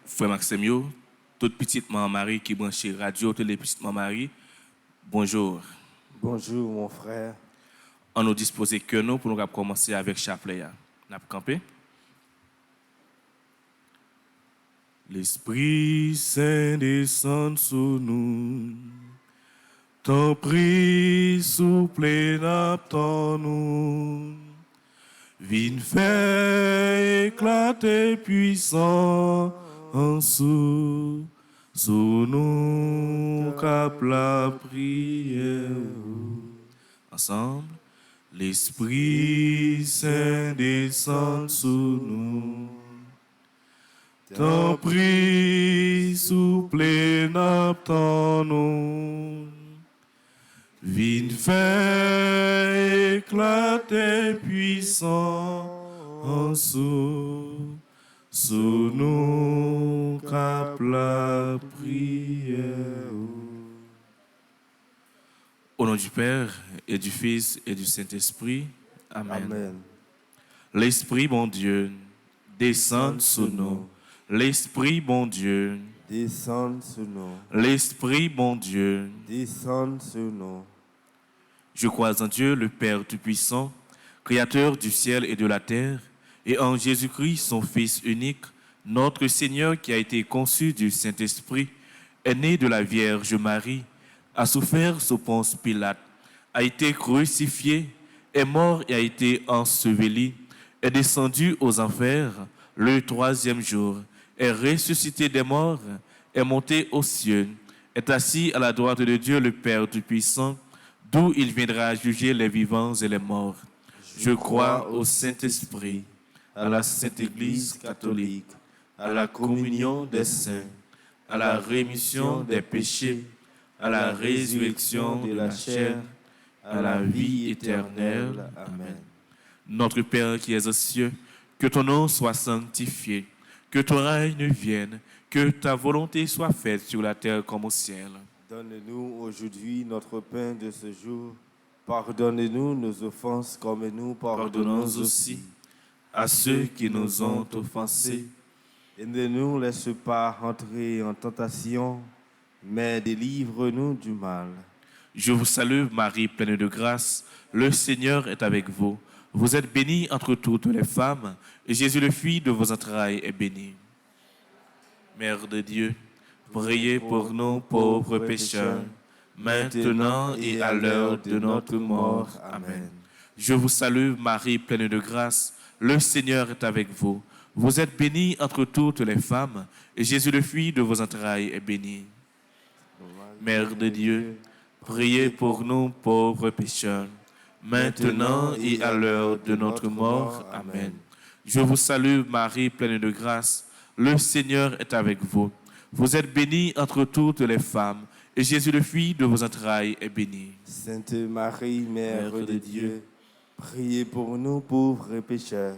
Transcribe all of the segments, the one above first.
Frère Maxime, yo, toute petite maman Marie qui branche radio, toutes les petites maman Marie, bonjour. Bonjour mon frère. On nous dispose que nous pour nous commencer avec chapelet. Nous avons campé. L'Esprit Saint descend sur nous. Ton prix souple n'attend-nous. Vine fait éclater puissant en sous nous cap la prière. Ensemble, l'Esprit Saint descend sur nous. Ton prix souple n'attend-nous. Vine fait éclater puissant en sous nous cap la prière. Au nom du Père et du Fils et du Saint-Esprit, Amen. Amen. L'Esprit bon Dieu descend sur nous. L'Esprit bon Dieu Descends sur nous. L'Esprit bon Dieu. Descends sur nous. Je crois en Dieu, le Père Tout-Puissant, Créateur du ciel et de la terre, et en Jésus-Christ, son Fils unique, notre Seigneur qui a été conçu du Saint-Esprit, est né de la Vierge Marie, a souffert sous Ponce Pilate, a été crucifié, est mort et a été enseveli, est descendu aux enfers le troisième jour, est ressuscité des morts, est monté aux cieux, est assis à la droite de Dieu le Père Tout-Puissant, d'où il viendra juger les vivants et les morts. Je crois au Saint-Esprit, à la Sainte Église catholique, à la communion des saints, à la rémission des péchés, à la résurrection de la chair, à la vie éternelle. Amen. Notre Père qui es aux cieux, que ton nom soit sanctifié, que ton règne vienne, que ta volonté soit faite sur la terre comme au ciel. Donne-nous aujourd'hui notre pain de ce jour. Pardonne-nous nos offenses comme nous Pardonnons pardonnons aussi à ceux qui nous ont offensés. Et ne nous laisse pas entrer en tentation, mais délivre-nous du mal. Je vous salue, Marie, pleine de grâce. Le Seigneur est avec vous. Vous êtes bénie entre toutes les femmes, et Jésus, le Fils de vos entrailles, est béni. Mère de Dieu, priez pour nous pauvres pécheurs, maintenant et à l'heure de notre mort. Amen. Je vous salue, Marie, pleine de grâce. Le Seigneur est avec vous. Vous êtes bénie entre toutes les femmes, et Jésus, le Fils de vos entrailles, est béni. Mère de Dieu, priez pour nous pauvres pécheurs, maintenant et à l'heure de notre mort. Amen. Je vous salue, Marie, pleine de grâce. Le Seigneur est avec vous. Vous êtes bénie entre toutes les femmes, et Jésus, le Fils de vos entrailles, est béni. Sainte Marie, Mère de Dieu, priez pour nous pauvres pécheurs,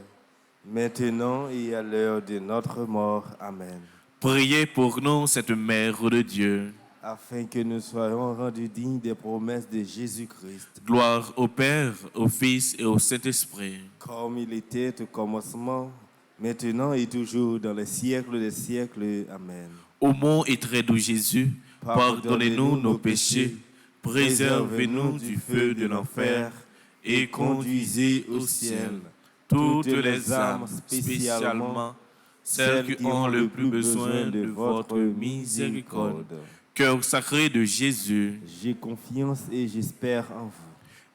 maintenant et à l'heure de notre mort. Amen. Priez pour nous, cette Mère de Dieu. Afin que nous soyons rendus dignes des promesses de Jésus-Christ, Gloire au Père, au Fils et au Saint-Esprit. comme il était au commencement, maintenant et toujours dans les siècles des siècles. Amen. Ô mon et très doux Jésus, pardonnez-nous nos péchés, préservez-nous du feu de l'enfer et conduisez au ciel toutes les âmes, spécialement celles qui ont le plus besoin de votre miséricorde. Cœur sacré de Jésus, J'ai confiance et j'espère en vous.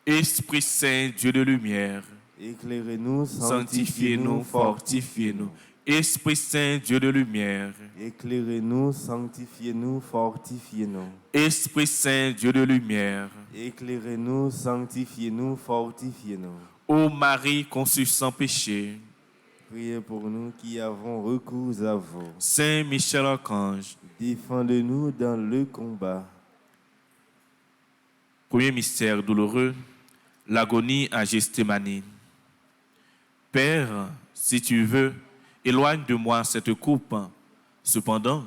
Esprit Saint, Dieu de lumière, Éclairez-nous, sanctifiez-nous, fortifiez-nous. Esprit Saint, Dieu de lumière, Éclairez-nous, sanctifiez-nous, fortifiez-nous. Esprit Saint, Dieu de lumière, Éclairez-nous, sanctifiez-nous, fortifiez-nous. ô Marie conçue sans péché, Priez pour nous qui avons recours à vous. Saint Michel Archange, Défendez-nous dans le combat. premier mystère douloureux, l'agonie à Gethsémani. Père, si tu veux, éloigne de moi cette coupe. Cependant,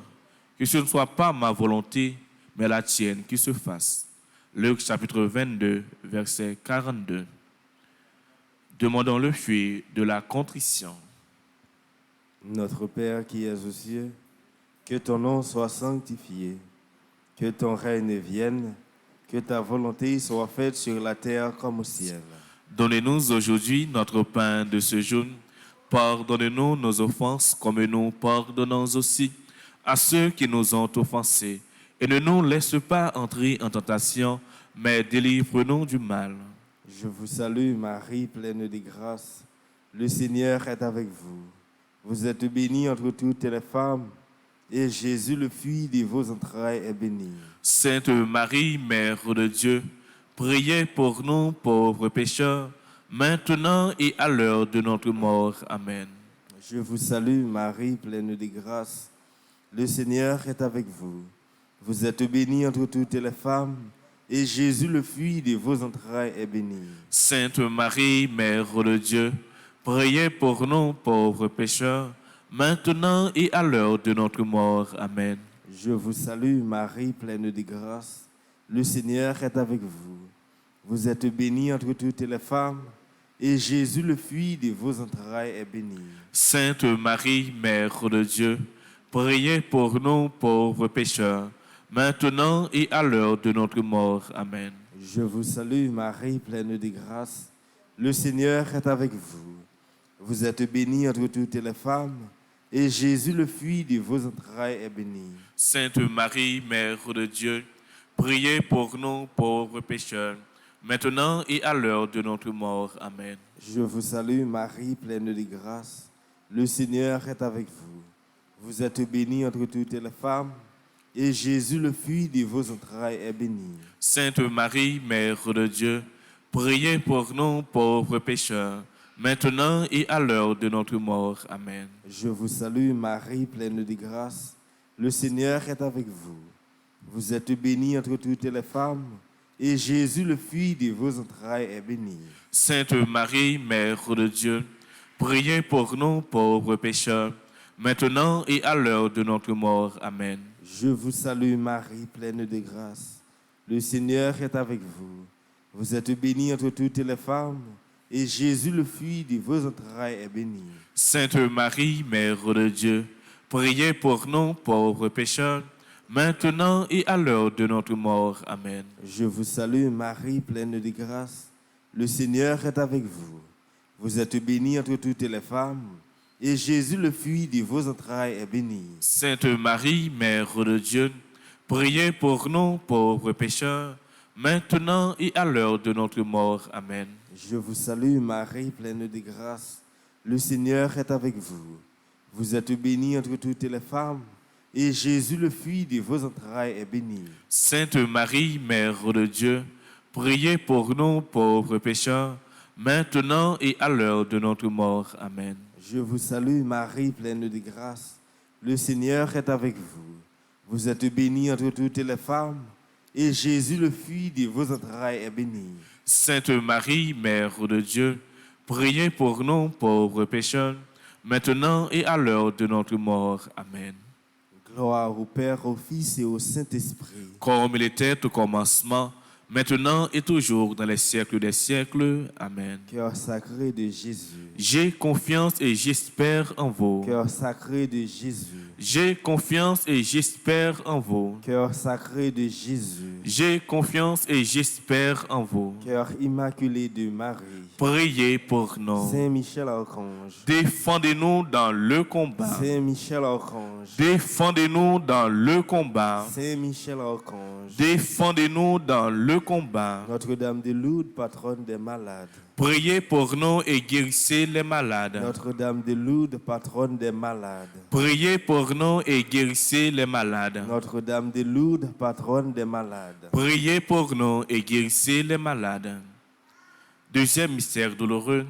que ce ne soit pas ma volonté, mais la tienne qui se fasse. Luc chapitre 22, verset 42. Demandons le fruit de la contrition. Notre Père qui es aux cieux, Que ton nom soit sanctifié, que ton règne vienne, que ta volonté soit faite sur la terre comme au ciel. Donnez-nous aujourd'hui notre pain de ce jour. Pardonnez-nous nos offenses comme nous pardonnons aussi à ceux qui nous ont offensés. Et ne nous laisse pas entrer en tentation, mais délivre-nous du mal. Je vous salue Marie, pleine de grâce. Le Seigneur est avec vous. Vous êtes bénie entre toutes les femmes, et Jésus, le fruit de vos entrailles, est béni. Sainte Marie, Mère de Dieu, priez pour nous pauvres pécheurs, maintenant et à l'heure de notre mort. Amen. Je vous salue Marie, pleine de grâce. Le Seigneur est avec vous. Vous êtes bénie entre toutes les femmes, et Jésus, le fruit de vos entrailles, est béni. Sainte Marie, Mère de Dieu, priez pour nous pauvres pécheurs, maintenant et à l'heure de notre mort. Amen. Je vous salue Marie, pleine de grâce. Le Seigneur est avec vous. Vous êtes bénie entre toutes les femmes, et Jésus, le fruit de vos entrailles, est béni. Sainte Marie, Mère de Dieu, priez pour nous pauvres pécheurs, maintenant et à l'heure de notre mort. Amen. Je vous salue Marie, pleine de grâce. Le Seigneur est avec vous. Vous êtes bénie entre toutes les femmes, et Jésus, le fruit de vos entrailles, est béni. Sainte Marie, Mère de Dieu, priez pour nous pauvres pécheurs, maintenant et à l'heure de notre mort. Amen. Je vous salue Marie, pleine de grâce. Le Seigneur est avec vous. Vous êtes bénie entre toutes les femmes, et Jésus, le fruit de vos entrailles, est béni. Sainte Marie, Mère de Dieu, priez pour nous pauvres pécheurs, maintenant et à l'heure de notre mort. Amen. Je vous salue Marie, pleine de grâce. Le Seigneur est avec vous. Vous êtes bénie entre toutes les femmes, et Jésus, le fruit de vos entrailles, est béni. Sainte Marie, Mère de Dieu, priez pour nous pauvres pécheurs, maintenant et à l'heure de notre mort. Amen. Je vous salue Marie, pleine de grâce. Le Seigneur est avec vous. Vous êtes bénie entre toutes les femmes, et Jésus, le fruit de vos entrailles, est béni. Sainte Marie, Mère de Dieu, priez pour nous pauvres pécheurs, maintenant et à l'heure de notre mort. Amen. Je vous salue Marie, pleine de grâce. Le Seigneur est avec vous. Vous êtes bénie entre toutes les femmes, et Jésus, le fruit de vos entrailles, est béni. Sainte Marie, Mère de Dieu, priez pour nous pauvres pécheurs, maintenant et à l'heure de notre mort. Amen. Je vous salue Marie, pleine de grâce. Le Seigneur est avec vous. Vous êtes bénie entre toutes les femmes, et Jésus, le fruit de vos entrailles, est béni. Sainte Marie, Mère de Dieu, priez pour nous pauvres pécheurs, maintenant et à l'heure de notre mort. Amen. Je vous salue Marie, pleine de grâce. Le Seigneur est avec vous. Vous êtes bénie entre toutes les femmes, et Jésus, le fruit de vos entrailles, est béni. Sainte Marie, Mère de Dieu, priez pour nous pauvres pécheurs, maintenant et à l'heure de notre mort. Amen. Gloire au Père, au Fils et au Saint-Esprit. Comme il était au commencement, maintenant et toujours dans les siècles des siècles. Amen. Cœur sacré de Jésus. J'ai confiance et j'espère en vous. Cœur sacré de Jésus. J'ai confiance et j'espère en vous. Cœur sacré de Jésus. J'ai confiance et j'espère en vous. Cœur immaculé de Marie. Priez pour nous. Saint Michel Archange. Défendez-nous dans le combat. Saint Michel Archange. Défendez-nous dans le combat. Saint Michel Archange. Défendez-nous dans le combat. Notre-Dame de Lourdes, patronne des malades. Priez pour nous et guérissez les malades. Notre-Dame de Lourdes, patronne des malades. Priez pour nous et guérissez les malades. Notre-Dame de Lourdes, patronne des malades. Priez pour nous et guérissez les malades. Deuxième mystère douloureux,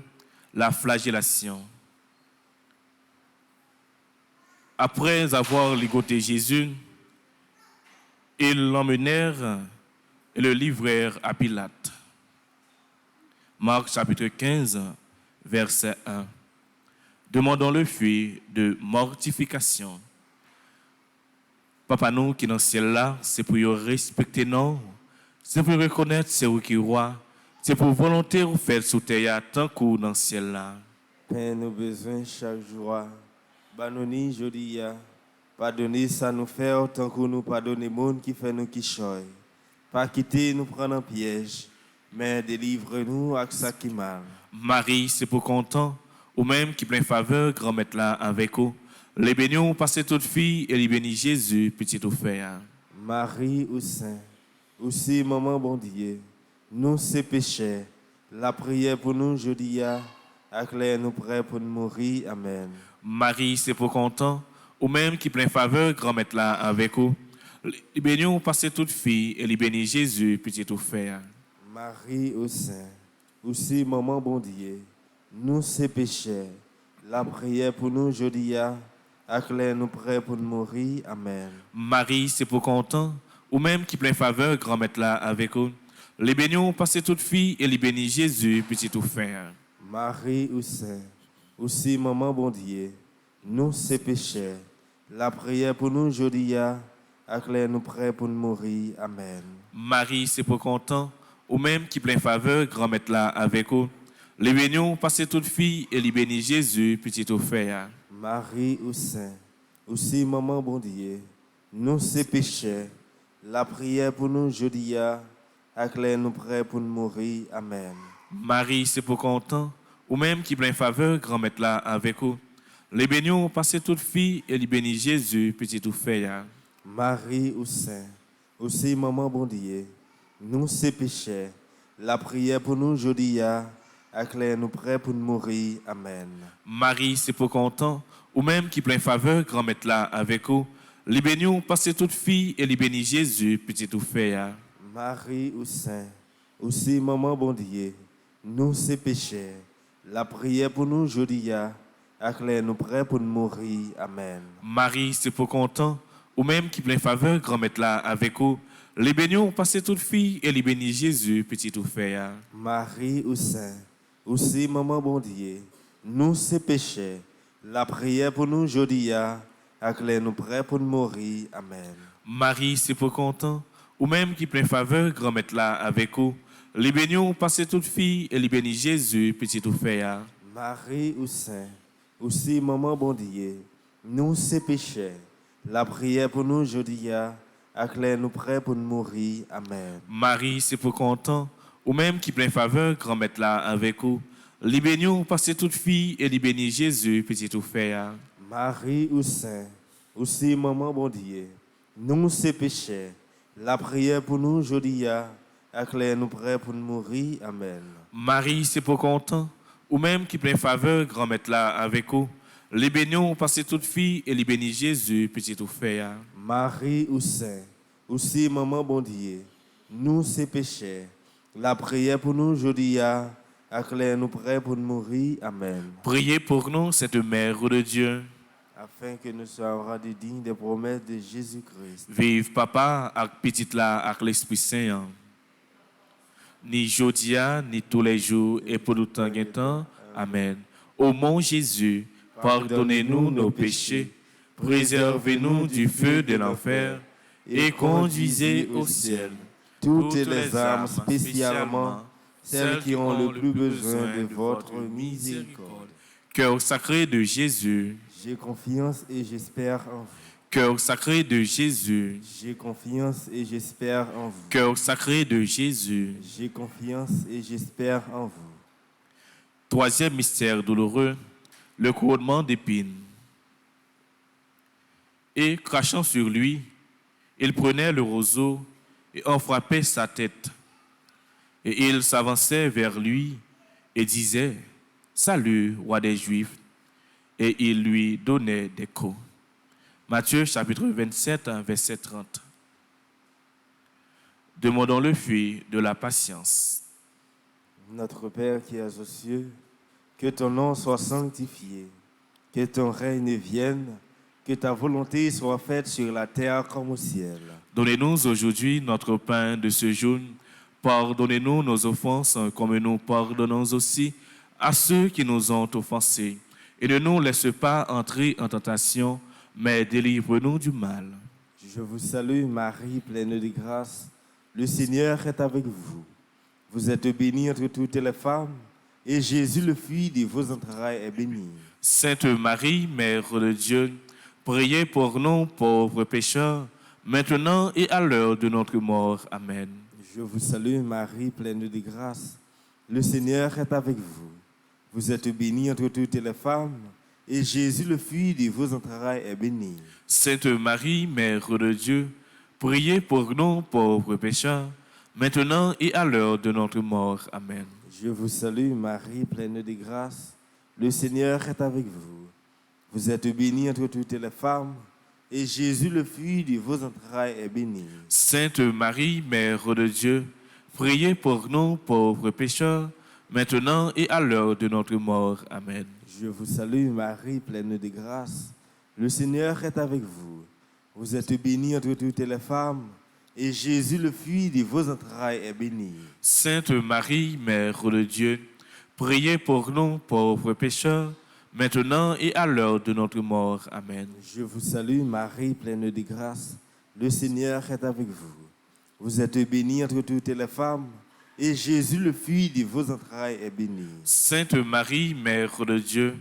la flagellation. Après avoir ligoté Jésus, ils l'emmenèrent et le livrèrent à Pilate. Marc chapitre 15, verset 1. Demandons le fruit de mortification. Papa nous qui dans le ciel là, c'est pour respecter nous, c'est pour reconnaître c'est vous qui roi, c'est pour volonté vous faire sous terre tant que dans le ciel là. Père, nous besoin chaque jour. Banoni jodia, Pardonnez ça nous faire autant que nous pardonnons les monde qui fait nous qui choy. Pas quitter nous prendre en piège, mais délivre-nous avec ça qui mal. Marie, c'est pour content, ou même qui plein faveur, grand maître là avec vous. Les bénions passez toute fille et les bénis Jésus, petit offert. Marie ou Saint, aussi maman bon Dieu, nous ces péchés, la prière pour nous jeudi acclaire nous prêts pour nous mourir. Amen. Marie, c'est pour content, ou même qui plein faveur, grand maître là avec vous. Les bénions passez toute fille et les bénis Jésus, petit offert. Marie ou Saint, aussi maman bon Dieu, nous ces péchés, la prière pour nous jeudi acclaire nous prêts pour nous mourir. Amen. Marie, c'est pour content, ou même qui plein faveur, grand maître là avec vous. Les bénions passez toute fille et les bénis Jésus, petit offert. Marie ou Saint, aussi maman bon Dieu, nous ces péchés, la prière pour nous jeudi acclaire nous prêts pour nous mourir. Amen. Marie, c'est pour content, ou même qui plein faveur, grand maître là avec vous. Les bénions passez toute fille et les bénis Jésus, petit offert. Marie ou Saint, aussi maman bon Dieu, nous ces péchés, la prière pour nous jeudi acclaire nous prêts pour nous mourir. Amen. Marie, c'est pour content, ou même qui plein faveur, grand maître là avec vous. Les bénions passez toute fille et les bénis Jésus, petit offert. Marie ou Saint, aussi maman bon Dieu, nous ces péchés, la prière pour nous jeudi acclaire nous prêts pour nous mourir. Amen. Marie, c'est pour content, ou même qui plein faveur, grand maître là avec vous. Les bénions passez toute fille et les bénis Jésus, petit offert. Marie ou Saint, aussi maman bon Dieu, nous ces péchés, la prière pour nous jeudi acclaire nous prêts pour nous mourir. Amen. Marie, c'est pour content, ou même qui plein faveur, grand maître là avec vous. Les bénions passez toute fille et les bénis Jésus, petit offert. Marie ou Saint, aussi maman bon Dieu, nous ces péchés, la prière pour nous jeudi acclaire nous prêts pour nous mourir. Amen. Marie, c'est pour content, ou même qui plein faveur, grand maître là avec vous. Les bénions passez toute fille et les bénis Jésus, petit offert. Marie ou Saint, aussi maman bon Dieu, nous ces péchés, la prière pour nous jeudi acclaire nous prêts pour nous mourir. Amen. Marie, c'est pour content, ou même qui plein faveur, grand maître là avec vous. Les bénions passez toute fille et les bénis Jésus, petit offert. Marie ou Saint, aussi maman bon Dieu, nous ces péchés, la prière pour nous jeudi acclaire nous prêts pour nous mourir. Amen. Marie, c'est pour content, ou même qui plein faveur, grand maître là avec vous. Les bénions passez toute fille et les bénis Jésus, petit offert. Marie ou Saint, aussi maman bon Dieu, nous ces péchés, la prière pour nous jeudi acclaire nous prêts pour nous mourir. Amen. Priez pour nous, cette mère de Dieu. Afin que nous soyons rendus dignes des promesses de Jésus-Christ. Vive papa, avec petite là, avec l'Esprit Saint. Ni jodia, ni tous les jours, et pour tout temps. Amen. Ô mon Jésus, pardonnez-nous nos péchés, préservez-nous du feu de l'enfer, et conduisez au ciel toutes les âmes, spécialement celles qui ont le plus besoin de votre miséricorde. Cœur sacré de Jésus, J'ai confiance et j'espère en vous. cœur sacré de Jésus, J'ai confiance et j'espère en vous. cœur sacré de Jésus. J'ai confiance et j'espère en vous. Troisième mystère douloureux, le couronnement d'épines. Et crachant sur lui, il prenait le roseau et en frappait sa tête. Et il s'avançait vers lui et disait, « Salut, roi des Juifs !» Et il lui donnait des coups. Matthieu chapitre 27, verset 30. Demandons le fruit de la patience. Notre Père qui es aux cieux, que ton nom soit sanctifié, que ton règne vienne, que ta volonté soit faite sur la terre comme au ciel. Donnez-nous aujourd'hui notre pain de ce jour. Pardonnez-nous nos offenses comme nous pardonnons aussi à ceux qui nous ont offensés. Et ne nous laisse pas entrer en tentation, mais délivre-nous du mal. Je vous salue Marie, pleine de grâce. Le Seigneur est avec vous. Vous êtes bénie entre toutes les femmes, et Jésus, le fruit de vos entrailles, est béni. Sainte Marie, Mère de Dieu, priez pour nous pauvres pécheurs, maintenant et à l'heure de notre mort. Amen. Je vous salue Marie, pleine de grâce. Le Seigneur est avec vous. Vous êtes bénie entre toutes les femmes, et Jésus, le fruit de vos entrailles, est béni. Sainte Marie, Mère de Dieu, priez pour nous pauvres pécheurs, maintenant et à l'heure de notre mort. Amen. Je vous salue Marie, pleine de grâce. Le Seigneur est avec vous. Vous êtes bénie entre toutes les femmes, et Jésus, le fruit de vos entrailles, est béni. Sainte Marie, Mère de Dieu, priez pour nous pauvres pécheurs, maintenant et à l'heure de notre mort. Amen. Je vous salue Marie, pleine de grâce. Le Seigneur est avec vous. Vous êtes bénie entre toutes les femmes, et Jésus, le fruit de vos entrailles, est béni. Sainte Marie, Mère de Dieu, priez pour nous pauvres pécheurs, maintenant et à l'heure de notre mort. Amen. Je vous salue Marie, pleine de grâce. Le Seigneur est avec vous. Vous êtes bénie entre toutes les femmes, et Jésus, le fruit de vos entrailles, est béni. Sainte Marie, Mère de Dieu,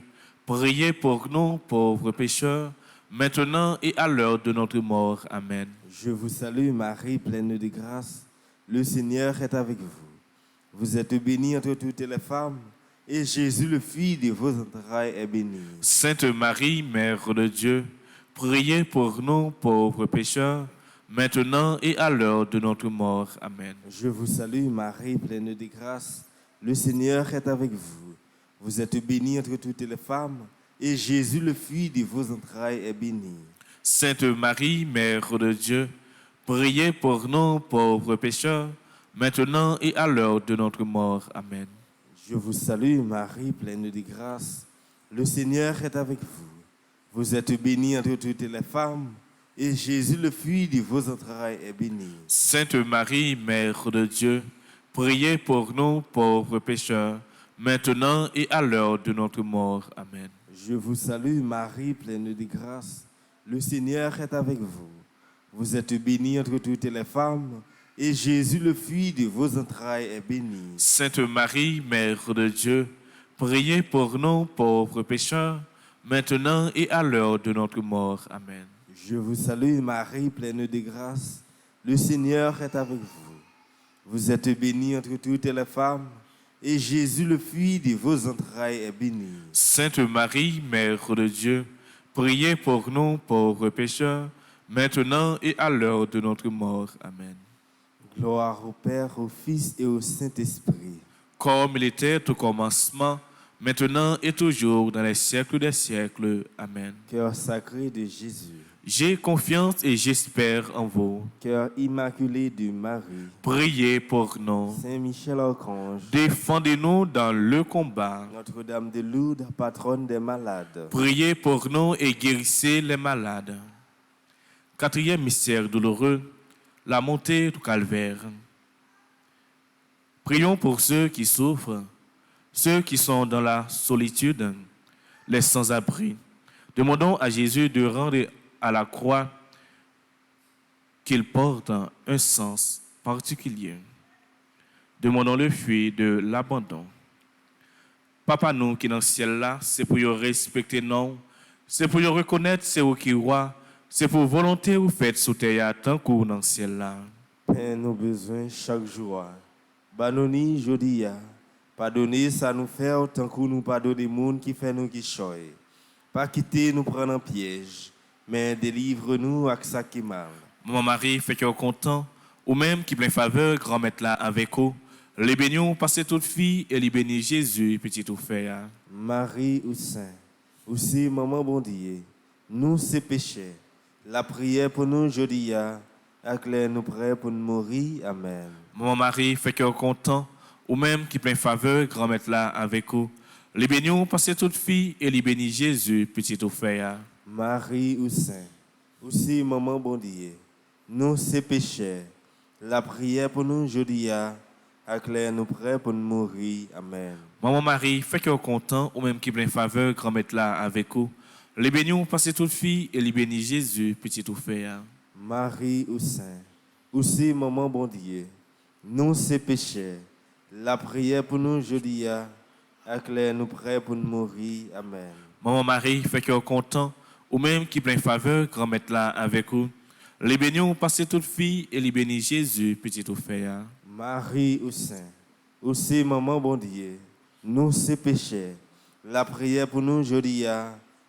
priez pour nous pauvres pécheurs, maintenant et à l'heure de notre mort. Amen. Je vous salue Marie, pleine de grâce. Le Seigneur est avec vous. Vous êtes bénie entre toutes les femmes, et Jésus, le fruit de vos entrailles, est béni. Sainte Marie, Mère de Dieu, priez pour nous pauvres pécheurs, maintenant et à l'heure de notre mort. Amen. Je vous salue Marie, pleine de grâce. Le Seigneur est avec vous. Vous êtes bénie entre toutes les femmes, et Jésus, le fruit de vos entrailles, est béni. Sainte Marie, Mère de Dieu, priez pour nous pauvres pécheurs, maintenant et à l'heure de notre mort. Amen. Je vous salue Marie, pleine de grâce. Le Seigneur est avec vous. Vous êtes bénie entre toutes les femmes, et Jésus, le fruit de vos entrailles, est béni. Sainte Marie, Mère de Dieu, priez pour nous pauvres pécheurs, maintenant et à l'heure de notre mort. Amen. Je vous salue Marie, pleine de grâce. Le Seigneur est avec vous. Vous êtes bénie entre toutes les femmes, et Jésus, le fruit de vos entrailles, est béni. Sainte Marie, Mère de Dieu, priez pour nous pauvres pécheurs, maintenant et à l'heure de notre mort. Amen. Je vous salue Marie, pleine de grâce. Le Seigneur est avec vous. Vous êtes bénie entre toutes les femmes, et Jésus, le fruit de vos entrailles, est béni. Sainte Marie, Mère de Dieu, priez pour nous pauvres pécheurs, maintenant et à l'heure de notre mort. Amen. Gloire au Père, au Fils et au Saint-Esprit. Comme il était au commencement, maintenant et toujours, dans les siècles des siècles. Amen. Cœur sacré de Jésus. J'ai confiance et j'espère en vous. Cœur immaculé de Marie. Priez pour nous. Saint Michel Archange. Défendez-nous dans le combat. Notre-Dame de Lourdes, patronne des malades. Priez pour nous et guérissez les malades. Quatrième mystère douloureux, la montée du calvaire. Prions pour ceux qui souffrent, ceux qui sont dans la solitude, les sans-abri. Demandons à Jésus de rendre à la croix qu'il porte un sens particulier. Demandons le fruit de l'abandon. Papa nous qui dans le ciel là, c'est pour nous respecter nous, c'est pour nous reconnaître c'est vous qui roi, c'est pour volonté vous faites sous terre tant que dans le ciel là. Père, nos besoins chaque jour. Banoni jodia. Pardonnez ça nous faire autant que nous pardonnons les gens qui fait nous qui choy. Pas quitter nous prendre en piège, mais délivre-nous avec ça qui mal. Maman Marie, fait que content, ou même qui plein faveur, grand-mère là avec vous. Les bénions passez toute fille et les bénis Jésus, petit tout fait. Marie ou Saint, aussi maman bon Dieu, nous c'est péché. La prière pour nous aujourd'hui, éclaire nous prêts pour nous mourir. Amen. Maman Marie, fait que content, ou même qui plein faveur, grand-mère là avec vous. Les bénions passez toute fille et les bénis Jésus, petit tout fait. Marie ou Saint, aussi maman bon Dieu, nous c'est péché. La prière pour nous aujourd'hui, éclaire nous prêts pour nous mourir. Amen. Maman Marie, fait que content, ou même qui plein faveur, grand-mère là avec vous. Les bénions passez toute fille et les bénis Jésus, petit tout fait. Marie ou Saint, aussi maman bon Dieu, nous c'est péché. La prière pour nous aujourd'hui, éclaire nous prêts pour nous mourir. Amen. Maman Marie, fait que content, ou même qui plein faveur, grand-mère là avec vous. Les bénis ont passé toute fille, et les bénis Jésus, petit ou fait. Marie ou Saint, aussi maman bon Dieu, nous c'est péchés. La prière pour nous aujourd'hui,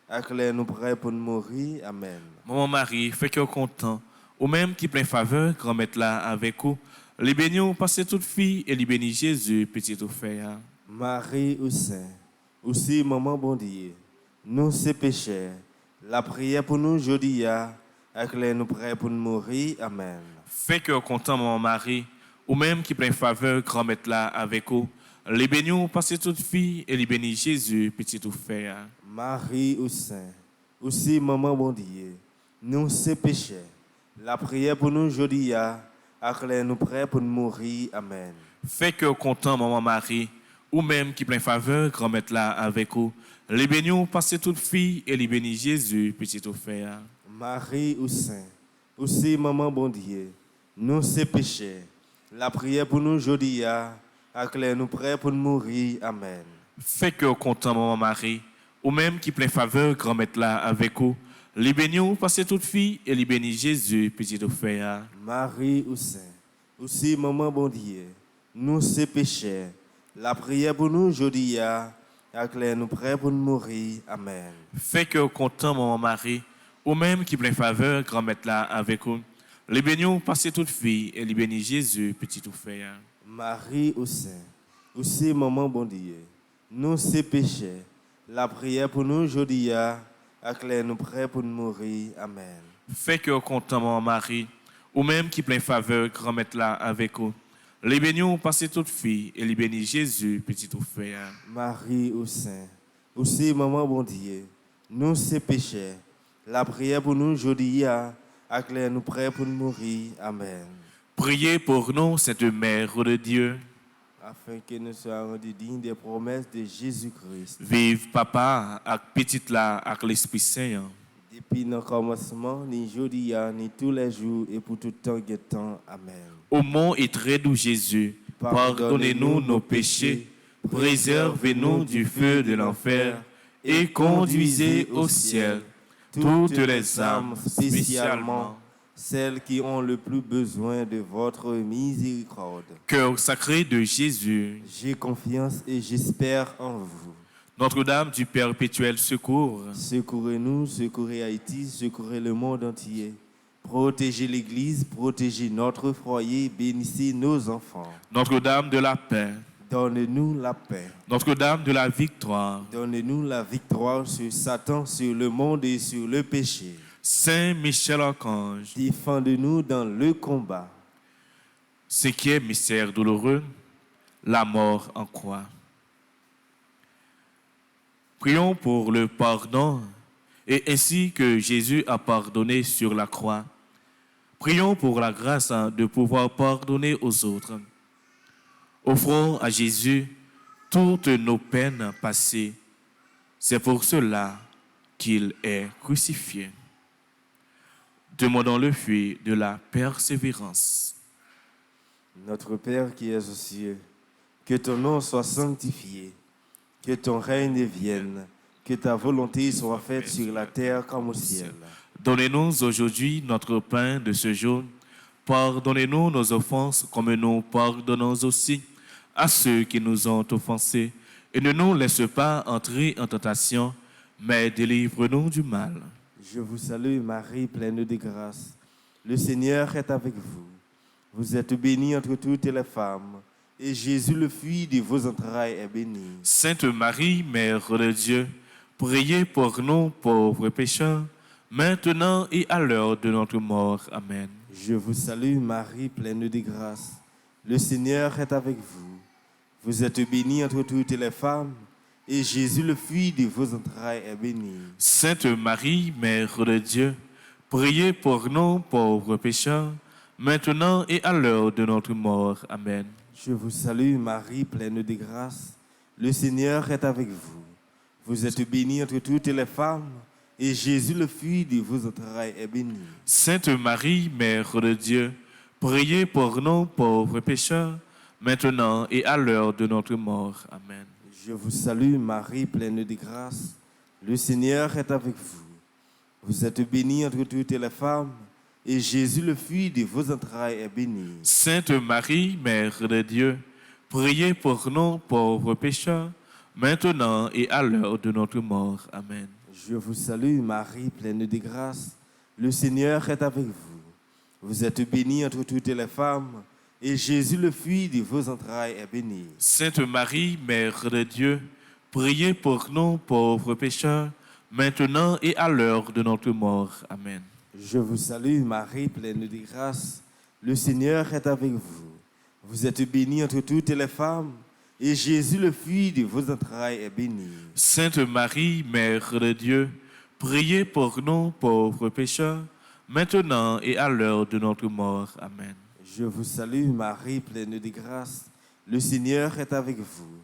acclare nous prêts pour nous mourir. Amen. Maman Marie, fait que content, ou même qui plein faveur, grand-mère là avec vous. Les bénis ont passé toute fille, et les bénis Jésus, petit ou fait. Marie ou Saint, aussi maman bon Dieu, nous c'est péchés. La prière pour nous aujourd'hui, acclare nous prêts pour nous mourir. Amen. Fait que content, maman Marie, ou même qui plein faveur, grand-mère là avec vous. Les bénis ont passé toute fille, et les bénis Jésus, petit ou fait. Marie ou Saint, aussi maman bon Dieu, nous c'est péchés. La prière pour nous aujourd'hui, acclare nous prêts pour nous mourir. Amen. Fait que content, maman Marie, ou même qui plein faveur, grand-mère là avec vous. Les bénis ont passé toute fille, et les bénis Jésus, petit ou fait. Marie ou Saint, aussi maman bon Dieu, nous c'est péchés. La prière pour nous aujourd'hui, acclare nous prêts pour nous mourir. Amen. Fait que content, maman Marie, ou même qui plein faveur, grand-mère là avec vous. Les bénis ont passé toute fille, et les bénis Jésus, petit ou fait. Marie ou Saint, aussi maman bon Dieu, nous c'est péchés. La prière pour nous aujourd'hui, acclare nous prêts pour nous mourir. Amen. Fait que content, maman Marie, ou même qui plein faveur, grand-mère là avec vous. Les bénis ont passé toute fille, et les bénis Jésus, petit ou fait. Marie ou Saint, aussi maman bon Dieu, nous c'est péchés. La prière pour nous aujourd'hui, acclare nous prêts pour nous mourir. Amen. Fait que content, maman Marie, ou même qui plein faveur, grand-mère là avec vous. Les bénis ont passé toute fille, et les bénis Jésus, petit ou fait. Marie ou Saint, aussi maman bon Dieu, nous c'est péchés. La prière pour nous aujourd'hui, acclare nous prêts pour nous mourir. Amen. Priez pour nous, cette Mère de Dieu. Afin que nous soyons rendus dignes des promesses de Jésus-Christ. Vive papa, avec petite là, avec l'Esprit Saint. Depuis le commencement, ni aujourd'hui, ni tous les jours, et pour tout temps et temps. Amen. Au nom et très doux Jésus, pardonnez-nous nos péchés, préservez-nous du feu de l'enfer et conduisez au ciel toutes les âmes, spécialement celles qui ont le plus besoin de votre miséricorde. Cœur sacré de Jésus, J'ai confiance et j'espère en vous. Notre-Dame du perpétuel secours, Secourez-nous, secourez Haïti, secourez le monde entier. Protégez l'Église, protégez notre foyer, bénissez nos enfants. Notre-Dame de la paix, Donne-nous la paix. Notre-Dame de la victoire, Donne-nous la victoire sur Satan, sur le monde et sur le péché. Saint Michel Archange, Défendez-nous dans le combat. cinquième mystère douloureux, la mort en croix. Prions pour le pardon et ainsi que Jésus a pardonné sur la croix. Prions pour la grâce de pouvoir pardonner aux autres. Offrons à Jésus toutes nos peines passées. C'est pour cela qu'il est crucifié. Demandons le fruit de la persévérance. Notre Père qui es aux cieux, que ton nom soit sanctifié, que ton règne vienne, que ta volonté soit faite sur la terre comme au ciel. Donnez-nous aujourd'hui notre pain de ce jour. Pardonnez-nous nos offenses comme nous pardonnons aussi à ceux qui nous ont offensés. Et ne nous laisse pas entrer en tentation, mais délivre-nous du mal. Je vous salue Marie, pleine de grâce. Le Seigneur est avec vous. Vous êtes bénie entre toutes les femmes, et Jésus, le fruit de vos entrailles, est béni. Sainte Marie, Mère de Dieu, priez pour nous pauvres pécheurs, maintenant et à l'heure de notre mort. Amen. Je vous salue Marie, pleine de grâce. Le Seigneur est avec vous. Vous êtes bénie entre toutes les femmes, et Jésus, le fruit de vos entrailles, est béni. Sainte Marie, Mère de Dieu, priez pour nous pauvres pécheurs, maintenant et à l'heure de notre mort. Amen. Je vous salue Marie, pleine de grâce. Le Seigneur est avec vous. Vous êtes bénie entre toutes les femmes, et Jésus, le fruit de vos entrailles, est béni. Sainte Marie, Mère de Dieu, priez pour nous pauvres pécheurs, maintenant et à l'heure de notre mort. Amen. Je vous salue Marie, pleine de grâce. Le Seigneur est avec vous. Vous êtes bénie entre toutes les femmes, et Jésus, le fruit de vos entrailles, est béni. Sainte Marie, Mère de Dieu, priez pour nous pauvres pécheurs, maintenant et à l'heure de notre mort. Amen. Je vous salue, Marie, pleine de grâce. Le Seigneur est avec vous. Vous êtes bénie entre toutes les femmes, et Jésus, le fruit de vos entrailles, est béni. Sainte Marie, Mère de Dieu, priez pour nous pauvres pécheurs, maintenant et à l'heure de notre mort. Amen. Je vous salue, Marie, pleine de grâce. Le Seigneur est avec vous. Vous êtes bénie entre toutes les femmes, et Jésus, le fruit de vos entrailles, est béni. Sainte Marie, Mère de Dieu, priez pour nous pauvres pécheurs, maintenant et à l'heure de notre mort. Amen. Je vous salue, Marie, pleine de grâce. Le Seigneur est avec vous.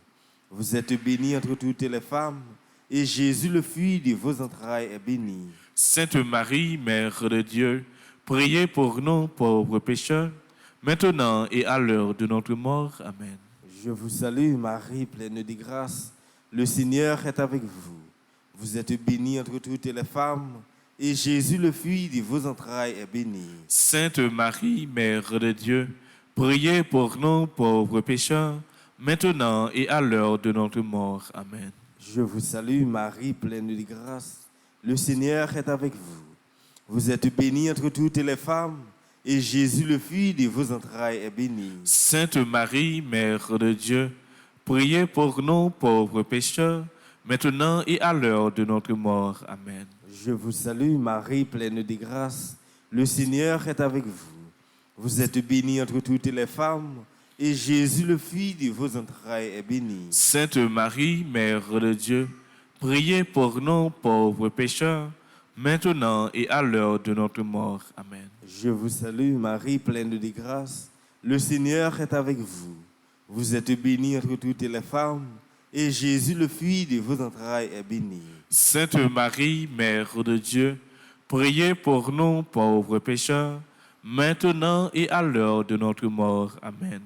Vous êtes bénie entre toutes les femmes, et Jésus, le fruit de vos entrailles, est béni. Sainte Marie, Mère de Dieu, priez pour nous pauvres pécheurs, maintenant et à l'heure de notre mort. Amen. Je vous salue, Marie, pleine de grâce. Le Seigneur est avec vous. Vous êtes bénie entre toutes les femmes, et Jésus, le fruit de vos entrailles, est béni. Sainte Marie, Mère de Dieu, priez pour nous pauvres pécheurs, maintenant et à l'heure de notre mort. Amen. Je vous salue, Marie, pleine de grâce. Le Seigneur est avec vous. Vous êtes bénie entre toutes les femmes, et Jésus, le fruit de vos entrailles, est béni. Sainte Marie, Mère de Dieu, priez pour nous pauvres pécheurs, maintenant et à l'heure de notre mort. Amen. Je vous salue, Marie, pleine de grâce. Le Seigneur est avec vous. Vous êtes bénie entre toutes les femmes, et Jésus, le fruit de vos entrailles, est béni. Sainte Marie, Mère de Dieu, priez pour nous pauvres pécheurs, maintenant et à l'heure de notre mort. Amen. Je vous salue, Marie, pleine de grâce. Le Seigneur est avec vous. Vous êtes bénie entre toutes les femmes, et Jésus, le fruit de vos entrailles, est béni. Sainte Marie, Mère de Dieu, priez pour nous pauvres pécheurs, maintenant et à l'heure de notre mort. Amen.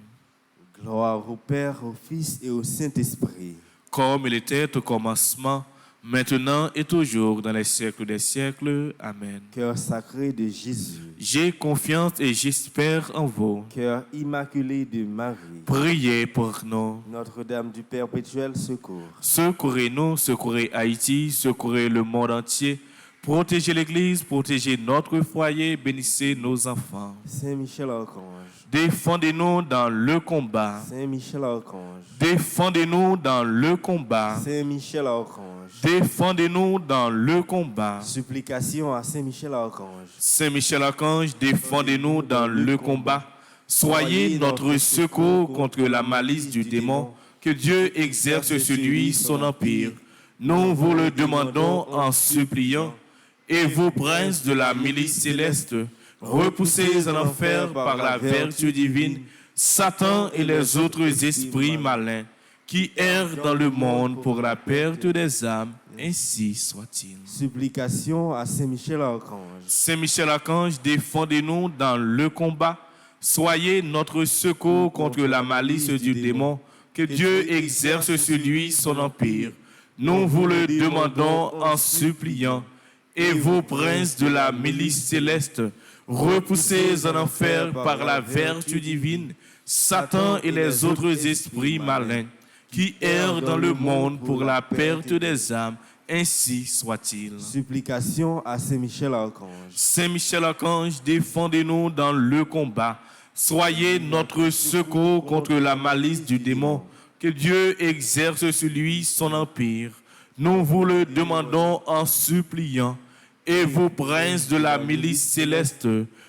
Gloire au Père, au Fils et au Saint-Esprit. Comme il était au commencement, maintenant et toujours dans les siècles des siècles. Amen. Cœur sacré de Jésus. J'ai confiance et j'espère en vous. Cœur immaculé de Marie. Priez pour nous. Notre-Dame du perpétuel secours. Secourez-nous, secourez Haïti, secourez le monde entier. Protégez l'Église, protégez notre foyer, bénissez nos enfants. Saint Michel Archange. Défendez-nous dans le combat. Saint Michel Archange. Défendez-nous dans le combat. Saint Michel Archange. Défendez-nous dans le combat. Supplication à Saint Michel Archange. Saint Michel Archange, défendez-nous dans le combat. Soyez notre secours contre la malice du démon. Que Dieu exerce sur lui son empire. Nous vous le demandons en suppliant. Et vous, princes de la milice céleste, repoussez en enfer par la vertu divine Satan et les autres esprits malins qui errent dans le monde pour la perte des âmes, ainsi soit-il. Supplication à Saint Michel Archange. Saint Michel Archange, défendez-nous dans le combat. Soyez notre secours contre la malice du démon. Que Dieu exerce sur lui son empire. Nous vous le demandons en suppliant. Et vous, princes de la milice céleste, repoussez en enfer par la vertu divine Satan et les autres esprits malins qui errent dans le monde pour la perte des âmes, ainsi soit-il. Supplication à Saint Michel Archange. Saint Michel Archange, défendez-nous dans le combat. Soyez notre secours contre la malice du démon. Que Dieu exerce sur lui son empire. Nous vous le demandons en suppliant. Et vous, princes de la milice céleste,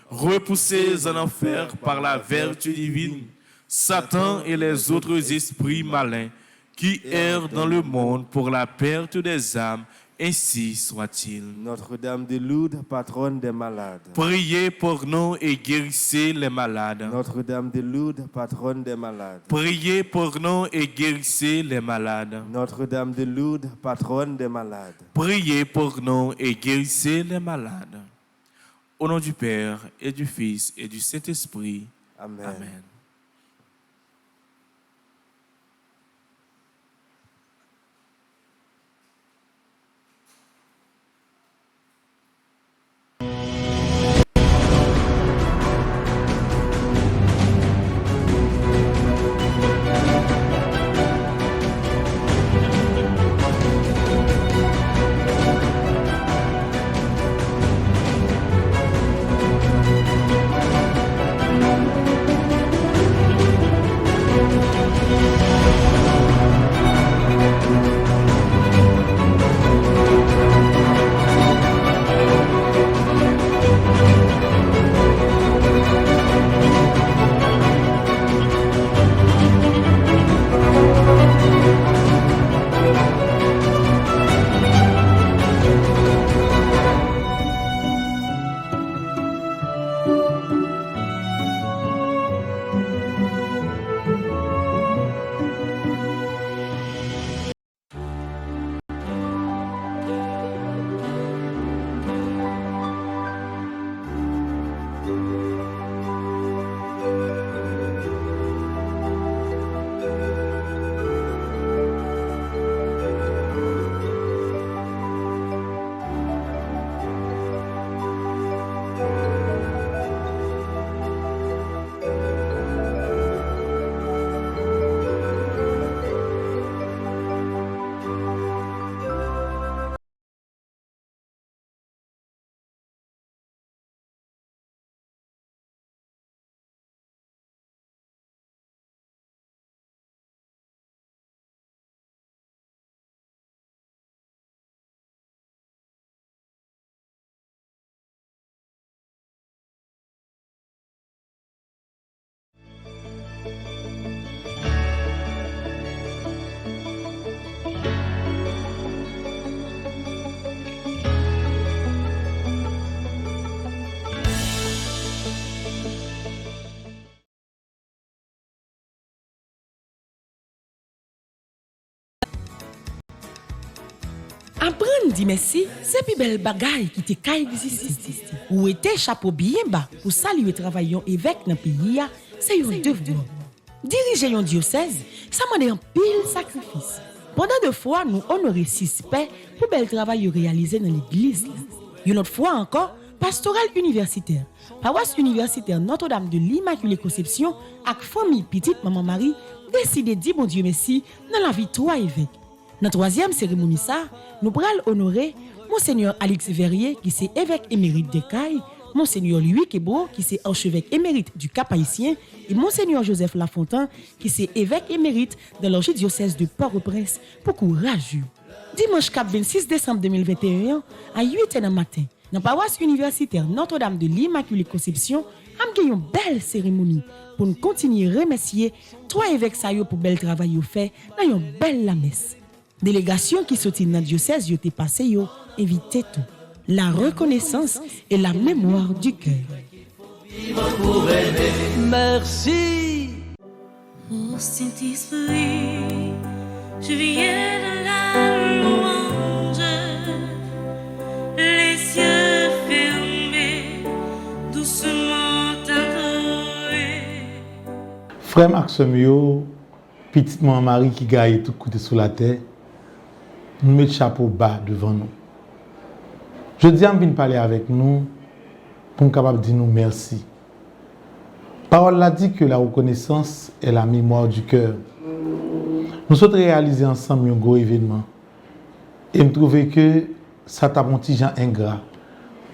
repoussez en enfer par la vertu divine Satan et les autres esprits malins qui errent dans le monde pour la perte des âmes, ainsi soit-il. Notre-Dame de Lourdes, patronne des malades. Priez pour nous et guérissez les malades. Notre-Dame de Lourdes, patronne des malades. Priez pour nous et guérissez les malades. Notre-Dame de Lourdes, patronne des malades. Priez pour nous et guérissez les malades. Au nom du Père et du Fils et du Saint-Esprit. Amen. Amen. Apprendre dit merci, c'est plus belle bagaille qui te ka exister. Ou était chapeau bien bas pour saluer travaillons évêque dans pays, c'est un devoir. Diriger un diocèse, ça demande un pile sacrifice. Pendant 2 fois, nous honorer 6 pères pour bel travail réalisé dans l'église. Une autre fois encore, pastoral universitaire. Paroisse universitaire Notre-Dame de l'Immaculée Conception avec famille petite maman Marie décidé de dire bon Dieu merci dans la vie 3 évêques. Dans la 3e cérémonie ça, nous pral honorer Monseigneur Alix Verrier qui c'est évêque émérite de Caille, Monseigneur Louis Kebro qui c'est archevêque émérite du Cap-Haïtien et Monseigneur Joseph Lafontaine qui c'est évêque émérite de l'archidiocèse de Port-au-Prince pour courageux. Dimanche 26 décembre 2021 à 8h du matin, dans la paroisse universitaire Notre-Dame de l'Immaculée Conception, nous avons une belle cérémonie pour nous continuer à remercier 3 évêques pour le bel travail fait dans une belle la messe. Délégation qui sortit dans le diocèse yo te passé yo, invité tout. La reconnaissance et la mémoire du cœur. Merci. Ô Saint-Esprit, je viens de la louange, les yeux fermés, doucement adorés. Frère Maxime, petite maman Marie qui gagne tout côté sous la terre, nous mettons le chapeau bas devant nous. Je dis à venir parler avec nous pour nous capable de dire nous merci. Parole l'a dit que la reconnaissance est la mémoire du cœur. Nous sommes réalisés ensemble un gros événement. Et je trouve que ça t'a un petit gens ingrat.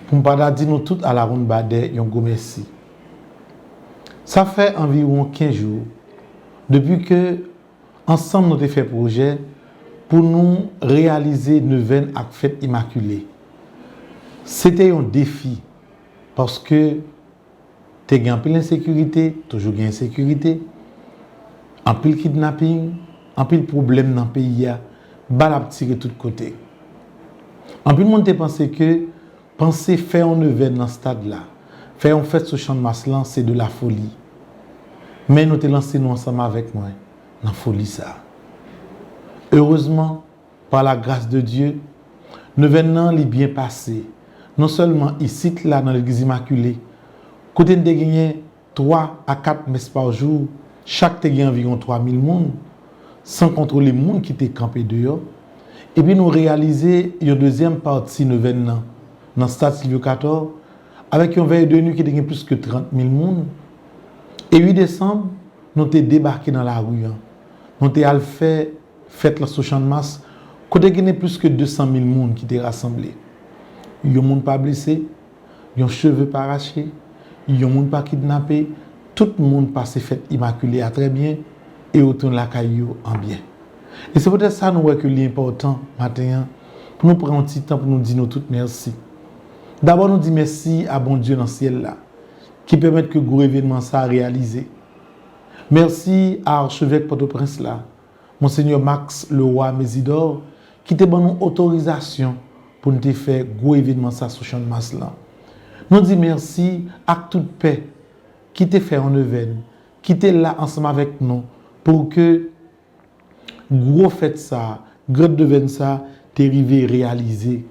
Pour ne pas dire nous tous à la ronde badé, un gros merci. Ça fait environ 15 jours depuis que ensemble nous avons fait projet pour nous réaliser une neuvaine avec fête immaculée. C'était un défi parce que tu as un peu d'insécurité, toujours une insécurité, un peu de kidnapping, un peu de problème dans le pays, bal à tirer de tous côtés. Un peu de monde pense que penser faire un neuvaine dans ce stade-là, faire une fête sur champ de masse, c'est de la folie. Mais nous te lancé nous ensemble avec moi dans la folie ça. Heureusement, par la grâce de Dieu, l'événement est bien passé. Non seulement ici, là, dans l'église immaculée, côté de gagner 3 à 4 messes par jour, chaque te gagne environ 3000 personnes, sans contrôler les gens qui étaient campés dehors. Et puis nous réaliser une deuxième partie de l'événement dans le stade Sylvio 14, avec un veille de nuit qui était plus que 30 000 personnes. Et 8 décembre, nous avons débarqué dans la rue. Nous avons fait fête sur champ de masse, côté il y a plus que 200 000 personnes qui étaient rassemblés. Il y a des gens pas blessés, il y a des cheveux pas arrachés, il y a des gens pas kidnappés. Tout le monde passe fête immaculée à très bien et retourne la caillou en bien. Et c'est peut-être ça nous que l'important matin pour nous prendre un petit temps pour nous dire nous toutes merci. D'abord nous disons merci à bon Dieu dans le ciel là qui permet que le gros événement ça réalisé. Merci à l'archevêque Port-au-Prince là, Monseigneur Max Leroy Mésidor, qui t'a donné une autorisation pour nous faire gros événement ça sur champ de masse là. Nous disons merci à toute paix qui t'a fait en événement, qui était là ensemble avec nous pour que gros fête ça, grand événement ça t'est arrivé réalisé.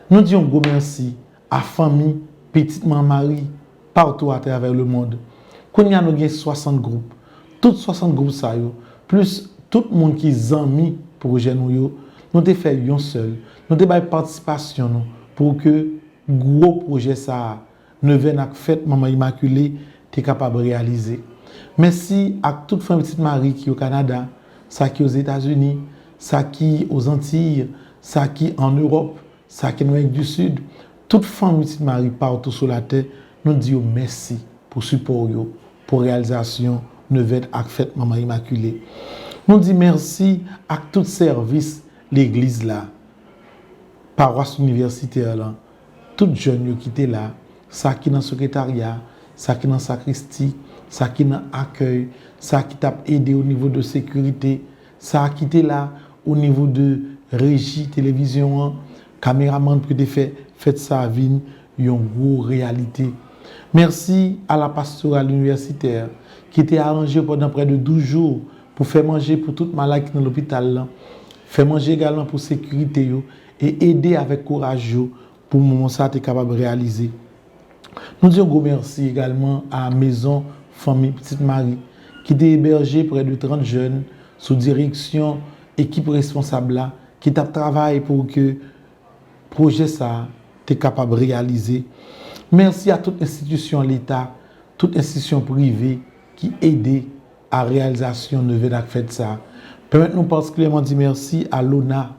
Nous disons gros merci à famille petite maman Marie partout à travers le monde. Quand nous avons 60 groupes, tous 60 groupes ça yo, plus tout le monde qui est ami projet nous yo, nous avons fait un seul. Nous avons fait participation nous, pour que gros projet ça neuvaine avec fête maman immaculée t'es capable de réaliser. Merci à toute famille petite Marie qui est au Canada, ça qui est aux États-Unis, ça qui est aux Antilles, ça qui est en Europe, ça qui est en Amérique du Sud. Toute famille petite Marie partout sur la terre, nous disons merci pour support yo, pour réalisation neuvaine avec fête maman immaculée. Nous disons merci à tout service l'église là, paroisse universitaire là, tout jeunes qui étaient là, ça qui est dans le secrétariat, ça qui est dans la sacristie, ça qui est dans l'accueil, ça qui t'a aidé au niveau de sécurité, ça qui était là au niveau de régie télévision, caméraman qui te fait ça à une grosse réalité. Merci à la pastorale universitaire qui était arrangée pendant près de 12 jours pour faire manger pour toute malade qui est dans l'hôpital, faire manger également pour sécurité et aider avec courage pour le moment ça tu es capable de réaliser. Nous disons gros merci également à Maison Famille Petite Marie qui a hébergé près de 30 jeunes sous direction équipe responsable là qui t'a travaillé pour que projet ça tu es capable de réaliser. Merci à toute institution l'État, toute institution privée qui aident à la réalisation de l'événement fait ça. Permettez-nous particulièrement dire merci à l'ONA,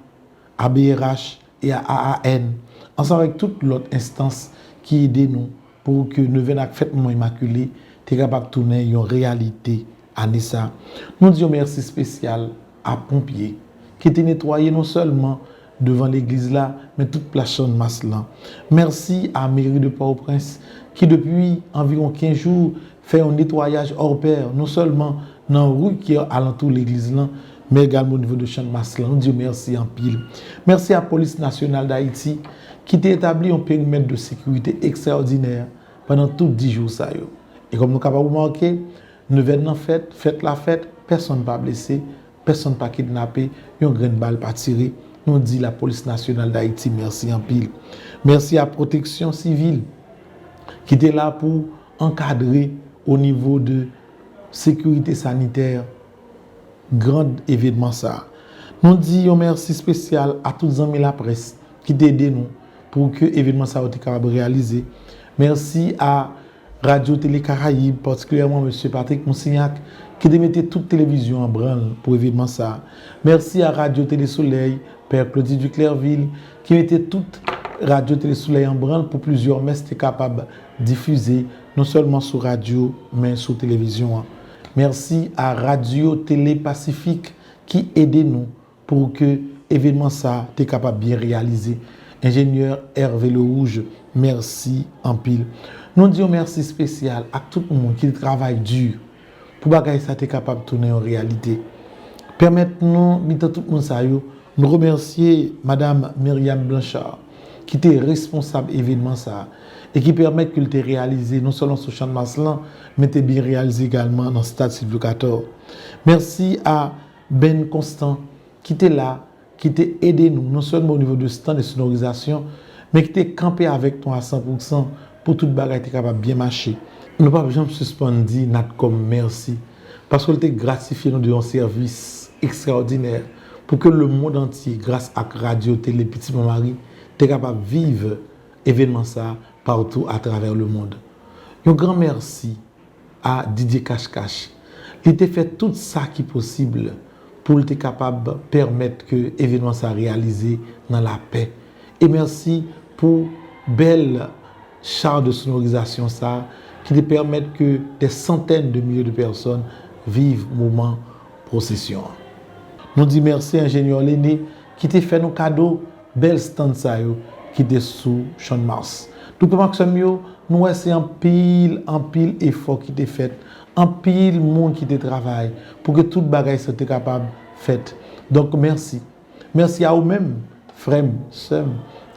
à BRH et à AAN, ensemble avec toute l'autre instance qui aident nous pour que le l'événement fait mon immaculé soit capable de tourner en réalité à ça. Nous disons merci spécial à Pompiers qui étaient nettoyés non seulement devant l'église là, mais toute place de masse là. Merci à la mairie de Port-au-Prince qui depuis environ 15 jours fait un nettoyage hors pair, non seulement dans la rue qui est alentour de l'église là, mais également au niveau de champ de masse là. Nous disons merci en pile. Merci à la police nationale d'Haïti qui a établi un périmètre de sécurité extraordinaire pendant tous 10 jours ça. Et comme nous sommes capables de remarquer, nous venons fête la fête, personne n'a pas blessé, personne n'a pas kidnappé, il y a une grande balle pas tirée. Nous dit la police nationale d'Haïti, merci en pile. Merci à la protection civile qui était là pour encadrer au niveau de sécurité sanitaire grand événement ça. Nous disons merci spécial à tous les amis de la presse qui aident nous pour que l'événement ça soit capable de réaliser. Merci à Radio Télé Caraïbes, particulièrement M. Patrick Moussignac, qui mettait toute télévision en branle pour l'événement ça. Merci à Radio Télé Soleil, Père Claudie Duclerville, qui mettait toute Radio Télé Soleil en branle pour plusieurs messes capables de diffuser, non seulement sur radio, mais sur télévision. Merci à Radio Télé Pacifique, qui aide nous pour que l'événement ça soit capable de bien réaliser. Ingénieur Hervé Le Rouge, merci en pile. Nous disons merci spécial à tout le monde qui travaille dur pour que ça soit capable de tourner en réalité. Permettez-nous, tout le monde, nous remercier Madame Myriam Blanchard, qui était responsable de l'événement et qui permet que le réalisé non seulement sur le champ de masse, mais bien réalisé également dans le stade Sylvio 14. Merci à Ben Constant, qui était là, qui t'a aidé nous, non seulement au niveau de stand de sonorisation, mais qui t'a campé avec nous à 100% pour toute bagarre être capable de bien marcher. Nous ne pouvons pas suspendre comme merci, parce que t'a gratifié nous de un service extraordinaire pour que le monde entier, grâce à Radio Télé Petit Marie, t'es capable de vivre l'événement ça partout à travers le monde. Un grand merci à Didier Cache-Cache. Il t'a fait tout ça qui est possible pour être capable de permettre que l'événement soit réalisé dans la paix. Et merci pour belle char de sonorisation ça, qui te permettent que des centaines de milliers de personnes vivent moment procession. Nous disons merci à l'ingénieur Léné qui t'a fait nos cadeaux, belle stand ça qui était sous Champ de Mars. Tout comme ça nous c'est un pile effort qui t'est fait. En pile monde qui te travaille pour que toute bagaille soit capable fait. Donc merci. Merci à vous-même, frères, sœurs,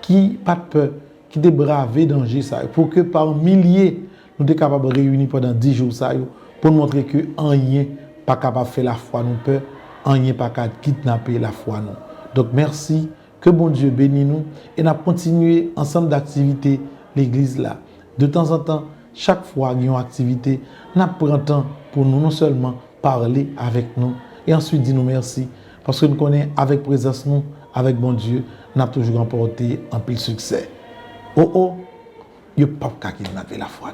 qui pas de peur, qui te bravé danger ça pour que par milliers nous sommes capables de réunir pendant 10 jours ça pour nous montrer que rien pas capable de faire la foi nous peur, rien pas capable de kidnapper la foi nous. Donc merci, que bon Dieu bénisse nous et nous continuer ensemble d'activités l'église là. De temps en temps, chaque fois qu'il y a une activité, nous prenons temps pour nous non seulement parler avec nous et ensuite dire nous merci parce que nous connaissons avec présence nous, avec bon Dieu, nous avons toujours remporté un peu de succès. Il n'y a pas de kidnapper la foi.